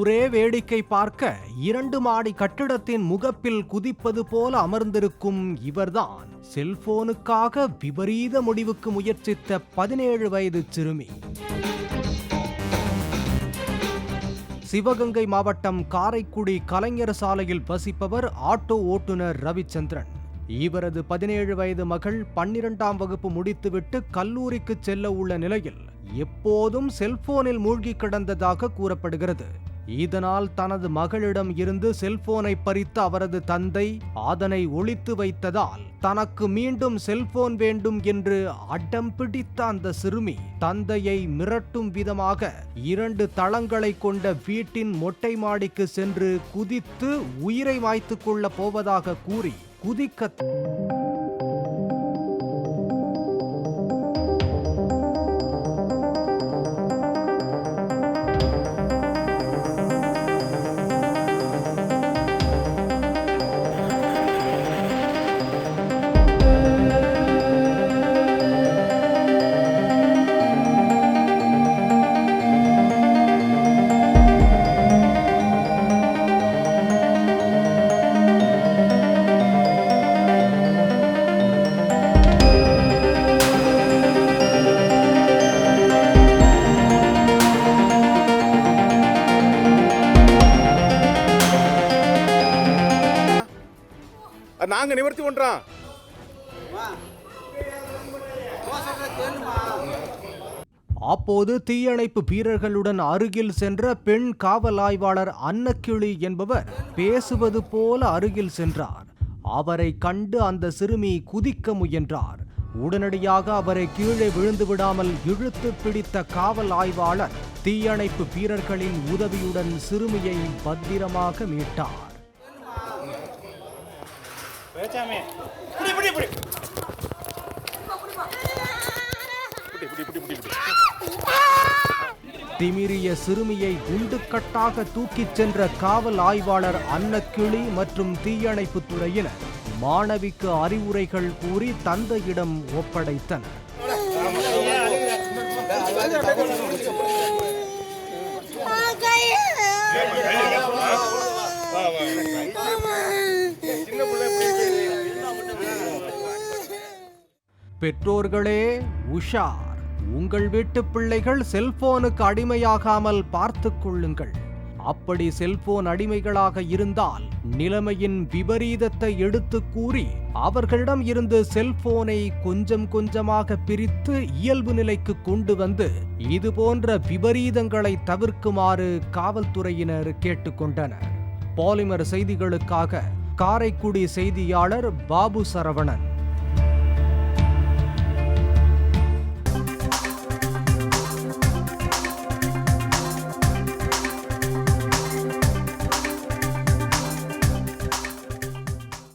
ஊரே வேடிக்கை பார்க்க 2 மாடி கட்டிடத்தின் முகப்பில் குதிப்பது போல அமர்ந்திருக்கும் இவர்தான் செல்போனுக்காக விபரீத முடிவுக்கு முயற்சித்த 17 வயது சிறுமி. சிவகங்கை மாவட்டம் காரைக்குடி கலைஞர் சாலையில் வசிப்பவர் ஆட்டோ ஓட்டுநர் ரவிச்சந்திரன். இவரது 17 வயது மகள் 12ஆம் வகுப்பு முடித்துவிட்டு கல்லூரிக்கு செல்ல உள்ள நிலையில் எப்போதும் செல்போனில் மூழ்கி கிடந்ததாக கூறப்படுகிறது. இதனால் தனது மகளிடம் இருந்து செல்போனை பறித்த அவரது தந்தை அதனை ஒளித்து வைத்ததால் தனக்கு மீண்டும் செல்போன் வேண்டும் என்று அடம் பிடித்த அந்த சிறுமி தந்தையை மிரட்டும் விதமாக 2 தளங்களை கொண்ட வீட்டின் மொட்டை மாடிக்கு சென்று குதித்து உயிரை மாய்த்துக் கொள்ள போவதாக கூறி குதிக்க நாங்க நிவர்த்தி பண்றோம். அப்போது தீயணைப்பு வீரர்களுடன் அருகில் சென்ற பெண் காவல் ஆய்வாளர் அன்னக்கிளி என்பவர் பேசுவது போல அருகில் சென்றார். அவரை கண்டு அந்த சிறுமி குதிக்க முயன்றார். உடனடியாக அவரை கீழே விழுந்து விடாமல் இழுத்து பிடித்த காவல் ஆய்வாளர் தீயணைப்பு வீரர்களின் உதவியுடன் சிறுமியை பத்திரமாக மீட்டார். திமிரிய சிறுமியை குண்டுக்கட்டாக தூக்கிச் சென்ற காவல் ஆய்வாளர் அன்னக்கிளி மற்றும் தீயணைப்பு துறையினர் மாணவிக்கு அறிவுரைகள் கூறி தந்தையிடம் ஒப்படைத்தனர். பெற்றோர்களே உஷார், உங்கள் வீட்டு பிள்ளைகள் செல்போனுக்கு அடிமையாகாமல் பார்த்துக் கொள்ளுங்கள். அப்படி செல்போன் அடிமைகளாக இருந்தால் நிலைமையின் விபரீதத்தை எடுத்து கூறி அவர்களிடம் இருந்து செல்போனை கொஞ்சம் கொஞ்சமாக பிரித்து இயல்பு நிலைக்கு கொண்டு வந்து இதுபோன்ற விபரீதங்களை தவிர்க்குமாறு காவல்துறையினர் கேட்டுக்கொண்டனர். பாலிமர் செய்திகளுக்காக காரைக்குடி செய்தியாளர் பாபு சரவணன்.